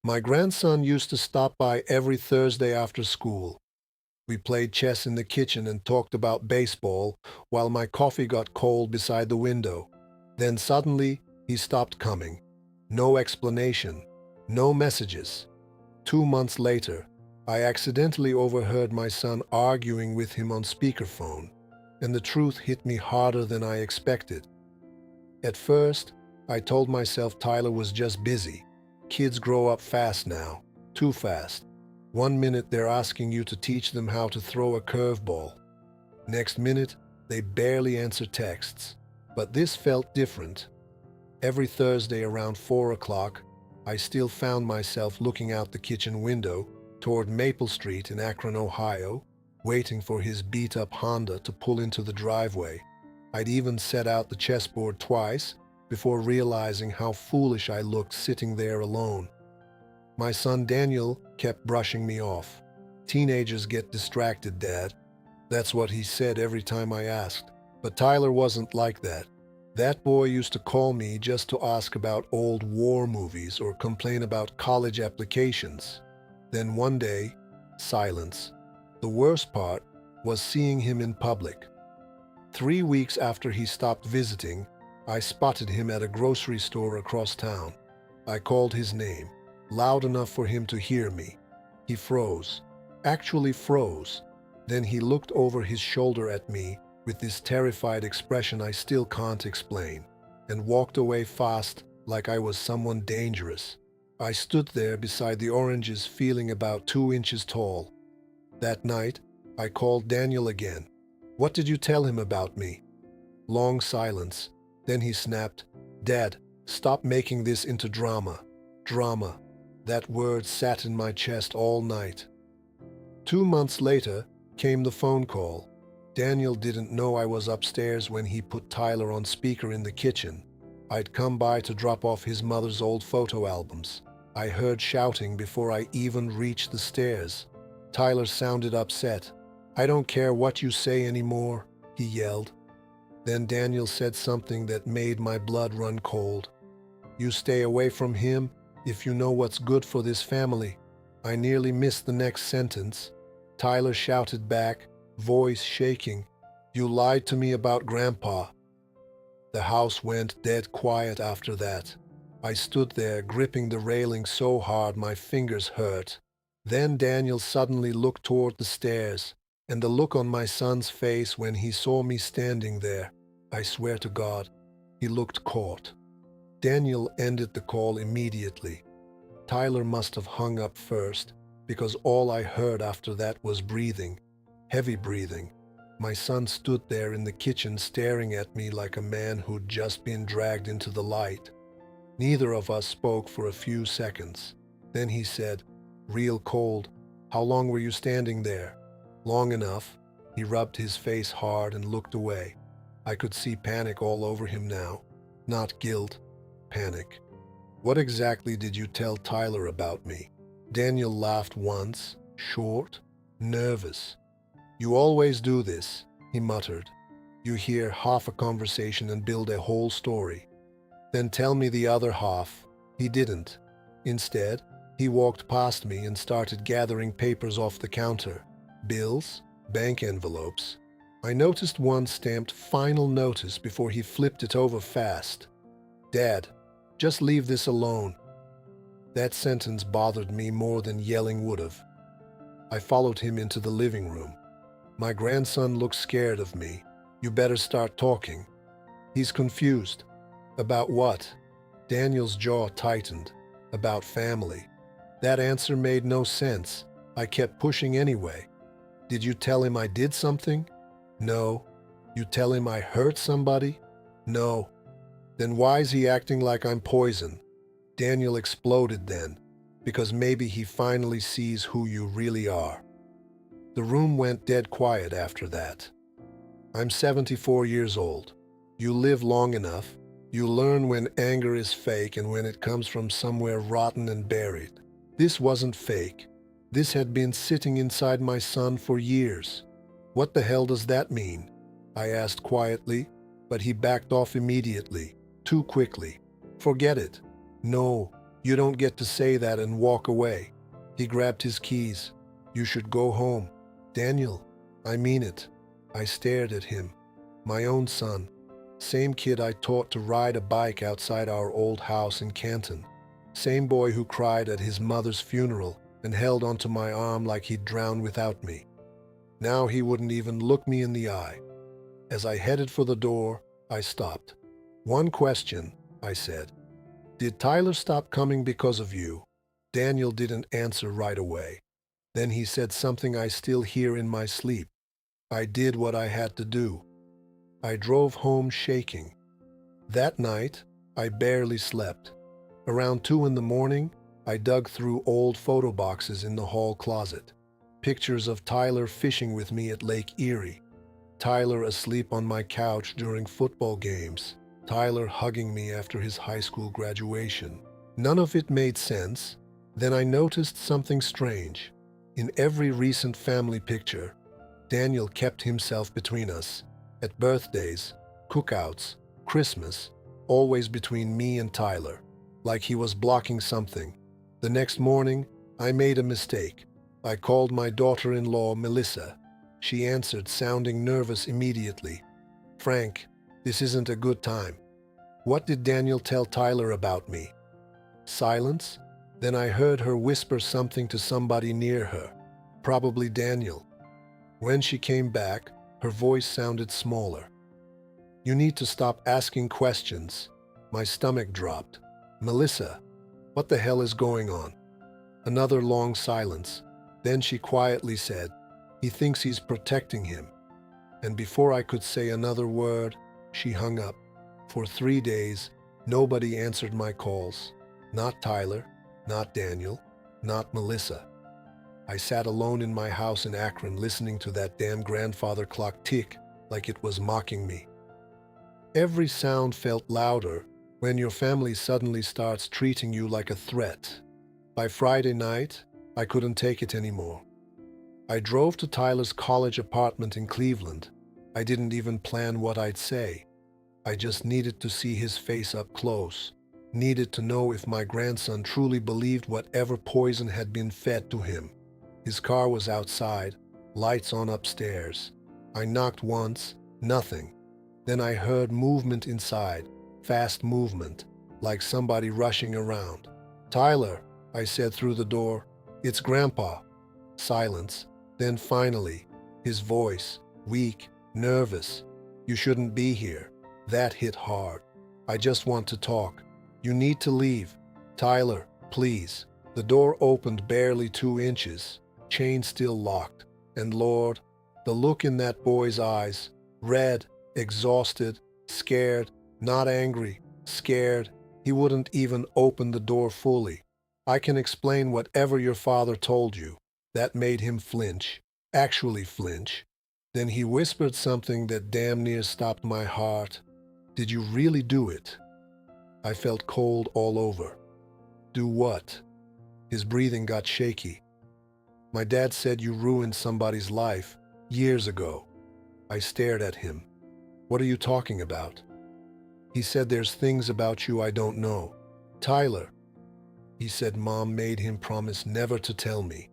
My grandson used to stop by every Thursday after school. We played chess in the kitchen and talked about baseball while my coffee got cold beside the window. Then suddenly, he stopped coming. No explanation, no messages. 2 months later, I accidentally overheard my son arguing with him on speakerphone, and the truth hit me harder than I expected. At first, I told myself Tyler was just busy. Kids grow up fast now, too fast. 1 minute they're asking you to teach them how to throw a curveball. Next minute, they barely answer texts. But this felt different. Every Thursday around 4 o'clock, I still found myself looking out the kitchen window toward Maple Street in Akron, Ohio, waiting for his beat-up Honda to pull into the driveway. I'd even set out the chessboard twice before realizing how foolish I looked sitting there alone. My son Daniel kept brushing me off. "Teenagers get distracted, Dad." That's what he said every time I asked. But Tyler wasn't like that. That boy used to call me just to ask about old war movies or complain about college applications. Then one day, silence. The worst part was seeing him in public. 3 weeks after he stopped visiting, I spotted him at a grocery store across town. I called his name, loud enough for him to hear me. He froze, actually froze. Then he looked over his shoulder at me with this terrified expression I still can't explain, and walked away fast like I was someone dangerous. I stood there beside the oranges feeling about 2 inches tall. That night, I called Daniel again. "What did you tell him about me?" Long silence. Then he snapped, "Dad, stop making this into drama." Drama. That word sat in my chest all night. 2 months later came the phone call. Daniel didn't know I was upstairs when he put Tyler on speaker in the kitchen. I'd come by to drop off his mother's old photo albums. I heard shouting before I even reached the stairs. Tyler sounded upset. "I don't care what you say anymore," he yelled. Then Daniel said something that made my blood run cold. "You stay away from him if you know what's good for this family." I nearly missed the next sentence. Tyler shouted back, voice shaking, "You lied to me about Grandpa." The house went dead quiet after that. I stood there gripping the railing so hard my fingers hurt. Then Daniel suddenly looked toward the stairs, and the look on my son's face when he saw me standing there, I swear to God, he looked caught. Daniel ended the call immediately. Tyler must have hung up first, because all I heard after that was breathing, heavy breathing. My son stood there in the kitchen staring at me like a man who'd just been dragged into the light. Neither of us spoke for a few seconds. Then he said, real cold, "How long were you standing there?" "Long enough." He rubbed his face hard and looked away. I could see panic all over him now. Not guilt, panic. "What exactly did you tell Tyler about me?" Daniel laughed once, short, nervous. "You always do this," he muttered. "You hear half a conversation and build a whole story. Then tell me the other half." He didn't. Instead, he walked past me and started gathering papers off the counter. Bills, bank envelopes. I noticed one stamped "Final Notice" before he flipped it over fast. "Dad, just leave this alone." That sentence bothered me more than yelling would have. I followed him into the living room. "My grandson looks scared of me. You better start talking." "He's confused." "About what?" Daniel's jaw tightened. "About family." That answer made no sense. I kept pushing anyway. "Did you tell him I did something?" "No." "You tell him I hurt somebody?" "No." "Then why's he acting like I'm poison?" Daniel exploded then, because maybe he finally sees who you really are. The room went dead quiet after that. I'm 74 years old. You live long enough, you learn when anger is fake and when it comes from somewhere rotten and buried. This wasn't fake. This had been sitting inside my son for years. "What the hell does that mean?" I asked quietly, but he backed off immediately, too quickly. "Forget it." "No." You don't get to say that and walk away. He grabbed his keys. You should go home. Daniel, I mean it. I stared at him. My own son. Same kid I taught to ride a bike outside our old house in Canton. Same boy who cried at his mother's funeral and held onto my arm like he'd drown without me. Now he wouldn't even look me in the eye. As I headed for the door, I stopped. One question, I said. Did Tyler stop coming because of you? Daniel didn't answer right away. Then he said something I still hear in my sleep. I did what I had to do. I drove home shaking. That night, I barely slept. Around 2 in the morning, I dug through old photo boxes in the hall closet. Pictures of Tyler fishing with me at Lake Erie. Tyler asleep on my couch during football games. Tyler hugging me after his high school graduation. None of it made sense. Then I noticed something strange. In every recent family picture, Daniel kept himself between us. At birthdays, cookouts, Christmas, always between me and Tyler, like he was blocking something. The next morning, I made a mistake. I called my daughter-in-law, Melissa. She answered, sounding nervous immediately. Frank, this isn't a good time. What did Daniel tell Tyler about me? Silence. Then I heard her whisper something to somebody near her, probably Daniel. When she came back, her voice sounded smaller. You need to stop asking questions. My stomach dropped. Melissa, what the hell is going on? Another long silence. Then she quietly said, he thinks he's protecting him. And before I could say another word, she hung up. For 3 days, nobody answered my calls. Not Tyler, not Daniel, not Melissa. I sat alone in my house in Akron listening to that damn grandfather clock tick like it was mocking me. Every sound felt louder when your family suddenly starts treating you like a threat. By Friday night, I couldn't take it anymore. I drove to Tyler's college apartment in Cleveland. I didn't even plan what I'd say. I just needed to see his face up close. Needed to know if my grandson truly believed whatever poison had been fed to him. His car was outside, lights on upstairs. I knocked once, nothing. Then I heard movement inside, fast movement, like somebody rushing around. Tyler, I said through the door, it's Grandpa. Silence. Then finally, his voice, weak, nervous. You shouldn't be here. That hit hard. I just want to talk. You need to leave. Tyler, please. The door opened barely 2 inches. Chain still locked. And Lord, the look in that boy's eyes, red, exhausted, scared, not angry, scared. He wouldn't even open the door fully. I can explain whatever your father told you. That made him flinch, actually flinch. Then he whispered something that damn near stopped my heart. Did you really do it? I felt cold all over. Do what? His breathing got shaky. My dad said you ruined somebody's life years ago. I stared at him. What are you talking about? He said there's things about you I don't know. Tyler. He said Mom made him promise never to tell me.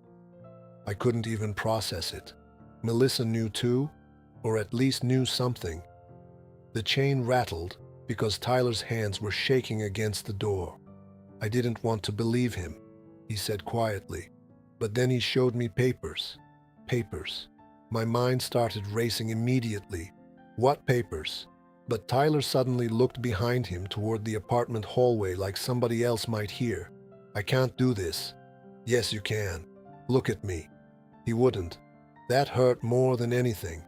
I couldn't even process it. Melissa knew too, or at least knew something. The chain rattled because Tyler's hands were shaking against the door. I didn't want to believe him, he said quietly. But then he showed me papers. Papers. My mind started racing immediately. What papers? But Tyler suddenly looked behind him toward the apartment hallway like somebody else might hear. I can't do this. Yes, you can. Look at me. He wouldn't. That hurt more than anything.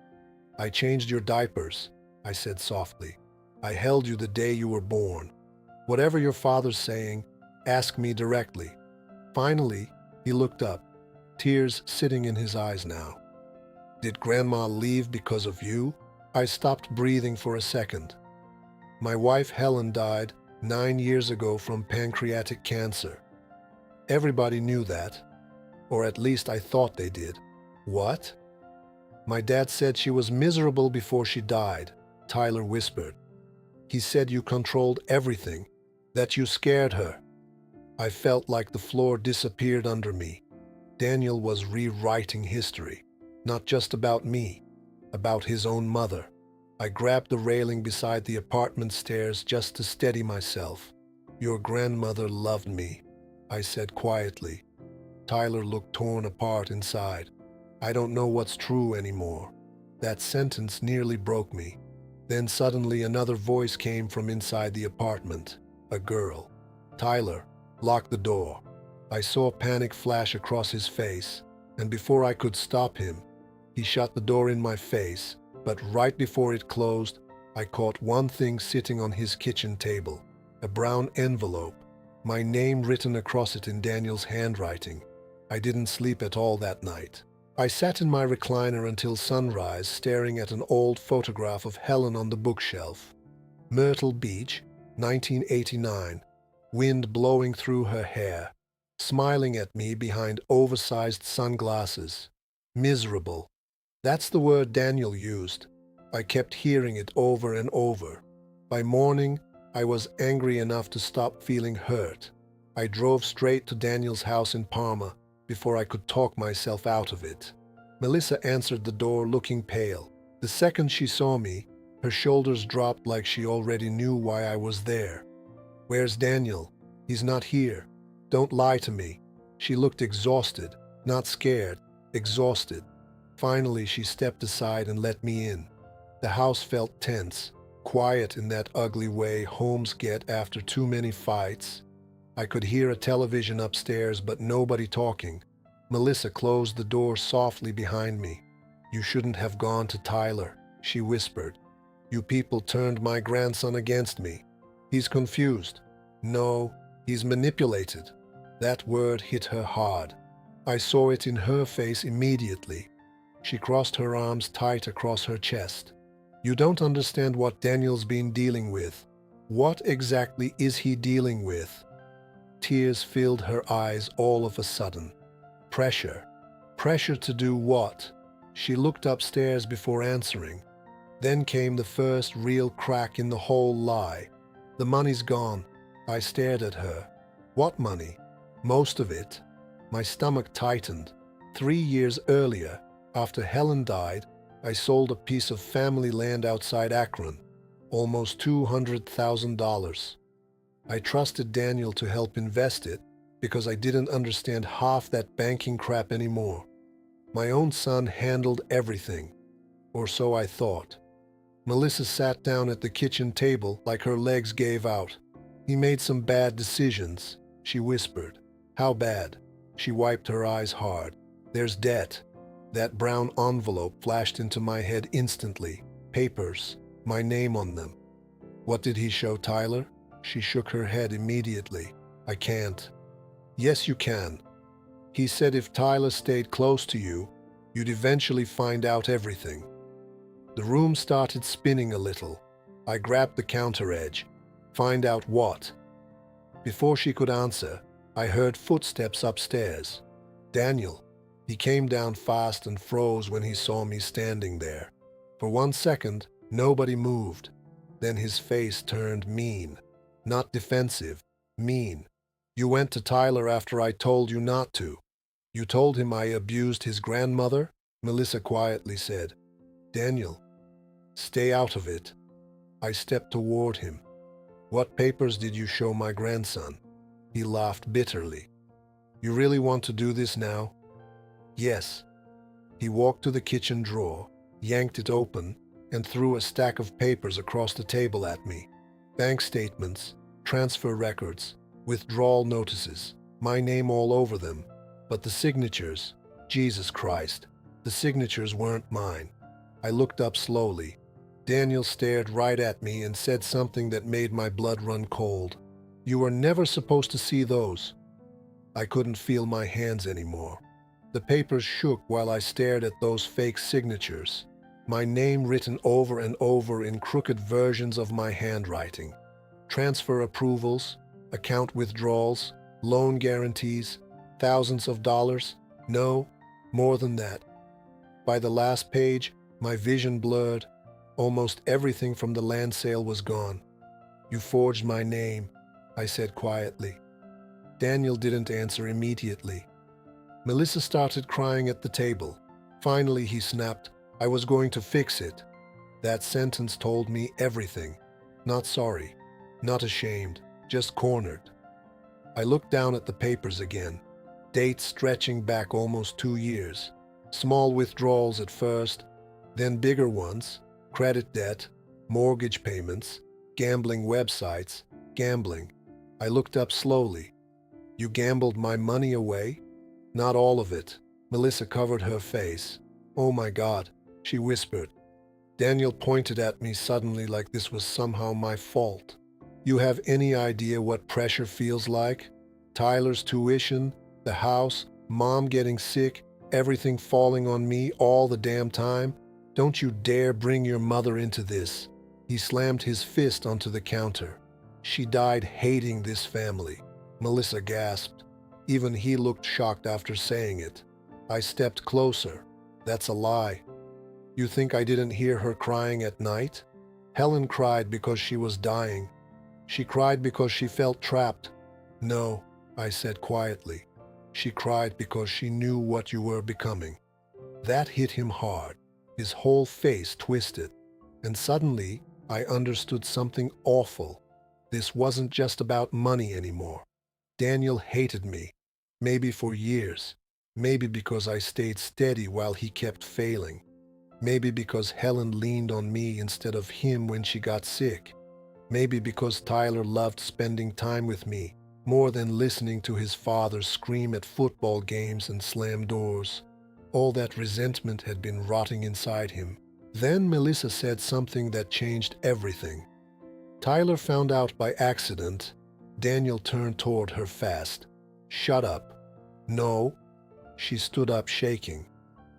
I changed your diapers, I said softly. I held you the day you were born. Whatever your father's saying, ask me directly. Finally, he looked up, tears sitting in his eyes now. Did Grandma leave because of you? I stopped breathing for a second. My wife Helen died 9 years ago from pancreatic cancer. Everybody knew that, or at least I thought they did. What? My dad said she was miserable before she died, Tyler whispered. He said you controlled everything, that you scared her. I felt like the floor disappeared under me. Daniel was rewriting history, not just about me, about his own mother. I grabbed the railing beside the apartment stairs just to steady myself. "Your grandmother loved me," I said quietly. Tyler looked torn apart inside. "I don't know what's true anymore." That sentence nearly broke me. Then suddenly another voice came from inside the apartment. A girl. "Tyler, lock the door." I saw panic flash across his face, and before I could stop him, he shut the door in my face. But right before it closed, I caught one thing sitting on his kitchen table. A brown envelope, my name written across it in Daniel's handwriting. I didn't sleep at all that night. I sat in my recliner until sunrise, staring at an old photograph of Helen on the bookshelf. Myrtle Beach, 1989. Wind blowing through her hair, smiling at me behind oversized sunglasses. Miserable. That's the word Daniel used. I kept hearing it over and over. By morning, I was angry enough to stop feeling hurt. I drove straight to Daniel's house in Parma before I could talk myself out of it. Melissa answered the door looking pale. The second she saw me, her shoulders dropped like she already knew why I was there. "Where's Daniel? He's not here. Don't lie to me." She looked exhausted, not scared, exhausted. Finally, she stepped aside and let me in. The house felt tense, quiet in that ugly way homes get after too many fights. I could hear a television upstairs, but nobody talking. Melissa closed the door softly behind me. "You shouldn't have gone to Tyler," she whispered. "You people turned my grandson against me. He's confused. No, he's manipulated." That word hit her hard. I saw it in her face immediately. She crossed her arms tight across her chest. "You don't understand what Daniel's been dealing with." "What exactly is he dealing with?" Tears filled her eyes all of a sudden. Pressure. Pressure to do what? She looked upstairs before answering. Then came the first real crack in the whole lie. "The money's gone." I stared at her. "What money?" "Most of it." My stomach tightened. 3 years earlier, after Helen died, I sold a piece of family land outside Akron, almost $200,000. I trusted Daniel to help invest it because I didn't understand half that banking crap anymore. My own son handled everything, or so I thought. Melissa sat down at the kitchen table like her legs gave out. "He made some bad decisions," she whispered. "How bad?" She wiped her eyes hard. "There's debt." That brown envelope flashed into my head instantly. Papers, my name on them. "What did he show Tyler?" She shook her head immediately. "I can't." "Yes, you can. He said if Tyler stayed close to you, you'd eventually find out everything." The room started spinning a little. I grabbed the counter edge. "Find out what?" Before she could answer, I heard footsteps upstairs. Daniel. He came down fast and froze when he saw me standing there. For 1 second, nobody moved. Then his face turned mean. Not defensive, mean. "You went to Tyler after I told you not to. You told him I abused his grandmother?" Melissa quietly said. "Daniel, stay out of it." I stepped toward him. "What papers did you show my grandson?" He laughed bitterly. "You really want to do this now?" "Yes." He walked to the kitchen drawer, yanked it open, and threw a stack of papers across the table at me. Bank statements, transfer records, withdrawal notices, my name all over them. But the signatures, Jesus Christ, the signatures weren't mine. I looked up slowly. Daniel stared right at me and said something that made my blood run cold. "You were never supposed to see those." I couldn't feel my hands anymore. The papers shook while I stared at those fake signatures. My name written over and over in crooked versions of my handwriting. Transfer approvals, account withdrawals, loan guarantees, thousands of dollars. No, more than that. By the last page, my vision blurred. Almost everything from the land sale was gone. "You forged my name," I said quietly. Daniel didn't answer immediately. Melissa started crying at the table. Finally, he snapped, "I was going to fix it." That sentence told me everything. Not sorry, not ashamed, just cornered. I looked down at the papers again. Dates stretching back almost 2 years. Small withdrawals at first, then bigger ones. Credit debt, mortgage payments, gambling websites, gambling. I looked up slowly. "You gambled my money away?" "Not all of it." Melissa covered her face. "Oh my God," she whispered. Daniel pointed at me suddenly like this was somehow my fault. "You have any idea what pressure feels like? Tyler's tuition, the house, mom getting sick, everything falling on me all the damn time. Don't you dare bring your mother into this." He slammed his fist onto the counter. "She died hating this family." Melissa gasped. Even he looked shocked after saying it. I stepped closer. "That's a lie." "You think I didn't hear her crying at night?" "Helen cried because she was dying. She cried because she felt trapped." "No," I said quietly. "She cried because she knew what you were becoming." That hit him hard. His whole face twisted. And suddenly, I understood something awful. This wasn't just about money anymore. Daniel hated me. Maybe for years. Maybe because I stayed steady while he kept failing. Maybe because Helen leaned on me instead of him when she got sick. Maybe because Tyler loved spending time with me, more than listening to his father scream at football games and slam doors. All that resentment had been rotting inside him. Then Melissa said something that changed everything. "Tyler found out by accident." Daniel turned toward her fast. "Shut up." "No." She stood up shaking.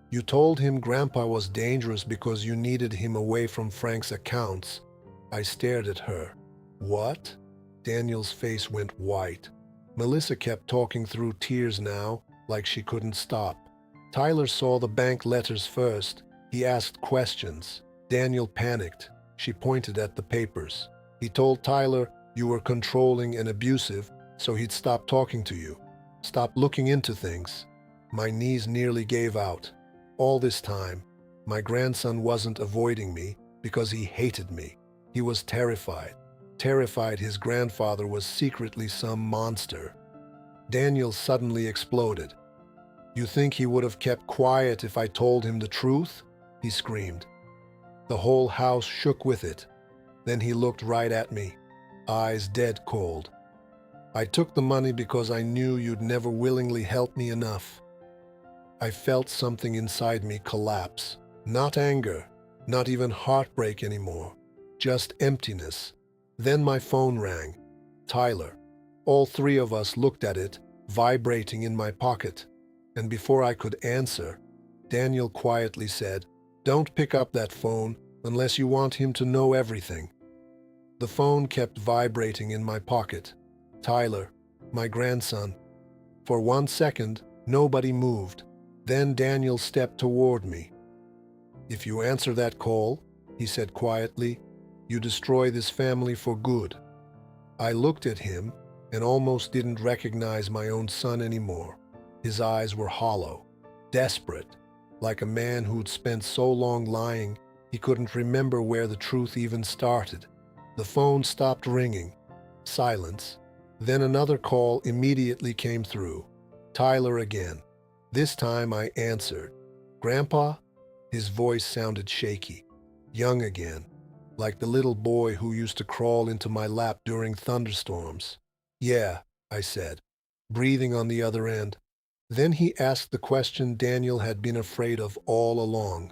"You told him Grandpa was dangerous because you needed him away from Frank's accounts." I stared at her. "What?" Daniel's face went white. Melissa kept talking through tears now, like she couldn't stop. "Tyler saw the bank letters first. He asked questions." Daniel panicked. She pointed at the papers. "He told Tyler you were controlling and abusive, so he'd stop talking to you. Stop looking into things." My knees nearly gave out. All this time, my grandson wasn't avoiding me because he hated me. He was terrified. Terrified his grandfather was secretly some monster. Daniel suddenly exploded. "You think he would have kept quiet if I told him the truth?" he screamed. The whole house shook with it. Then he looked right at me, eyes dead cold. "I took the money because I knew you'd never willingly help me enough." I felt something inside me collapse. Not anger, not even heartbreak anymore, just emptiness. Then my phone rang. Tyler. All three of us looked at it, vibrating in my pocket. And before I could answer, Daniel quietly said, "Don't pick up that phone unless you want him to know everything." The phone kept vibrating in my pocket. Tyler, my grandson. For 1 second, nobody moved. Then Daniel stepped toward me. "If you answer that call," he said quietly, "you destroy this family for good." I looked at him and almost didn't recognize my own son anymore. His eyes were hollow, desperate, like a man who'd spent so long lying he couldn't remember where the truth even started. The phone stopped ringing. Silence. Then another call immediately came through. Tyler again. This time I answered. "Grandpa?" His voice sounded shaky. Young again, like the little boy who used to crawl into my lap during thunderstorms. "Yeah," I said, breathing on the other end. Then he asked the question Daniel had been afraid of all along.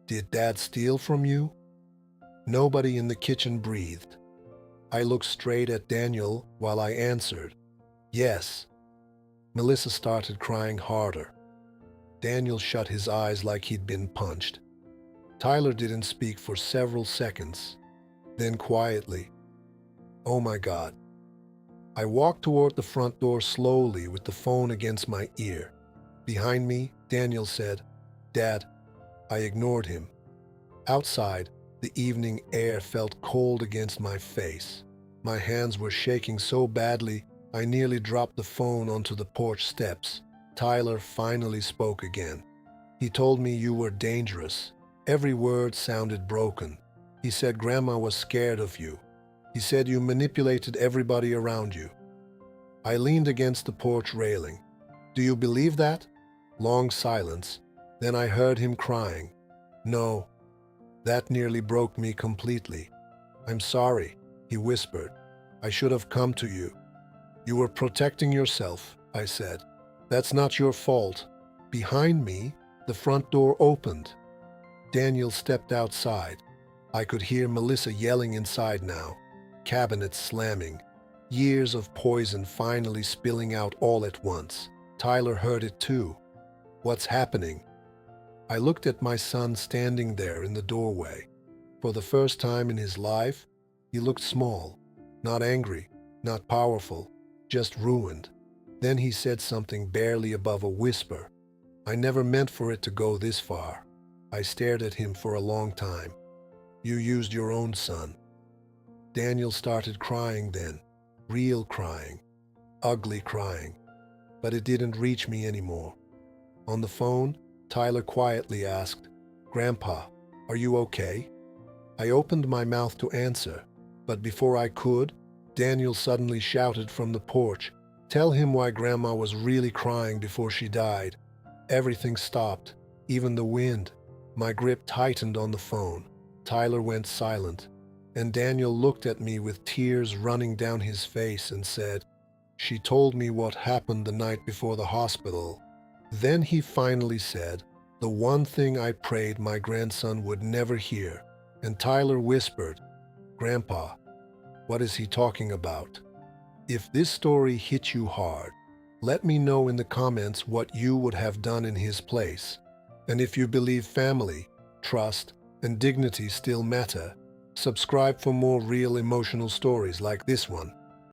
"Did Dad steal from you?" Nobody in the kitchen breathed. I looked straight at Daniel while I answered, "Yes." Melissa started crying harder. Daniel shut his eyes like he'd been punched. Tyler didn't speak for several seconds. Then quietly, "Oh my God." I walked toward the front door slowly with the phone against my ear. Behind me, Daniel said, "Dad." I ignored him. Outside, the evening air felt cold against my face. My hands were shaking so badly I nearly dropped the phone onto the porch steps. Tyler finally spoke again. He told me you were dangerous. Every word sounded broken. He said Grandma was scared of you. He said you manipulated everybody around you. I leaned against the porch railing. Do you believe that? Long silence. Then I heard him crying. No. That nearly broke me completely. I'm sorry, he whispered. I should have come to you. You were protecting yourself, I said. That's not your fault. Behind me, the front door opened. Daniel stepped outside. I could hear Melissa yelling inside now. Cabinets slamming. Years of poison finally spilling out all at once. Tyler heard it too. What's happening? I looked at my son standing there in the doorway. For the first time in his life, he looked small. Not angry, not powerful, just ruined. Then he said something barely above a whisper. I never meant for it to go this far. I stared at him for a long time. You used your own son. Daniel started crying then. Real crying. Ugly crying. But it didn't reach me anymore. On the phone, Tyler quietly asked, Grandpa, are you okay? I opened my mouth to answer, but before I could, Daniel suddenly shouted from the porch, tell him why Grandma was really crying before she died. Everything stopped, even the wind. My grip tightened on the phone. Tyler went silent, and Daniel looked at me with tears running down his face and said, She told me what happened the night before the hospital. Then he finally said, the one thing I prayed my grandson would never hear, and Tyler whispered, Grandpa, what is he talking about? If this story hit you hard, let me know in the comments what you would have done in his place. And if you believe family, trust, and dignity still matter, subscribe for more real emotional stories like this one.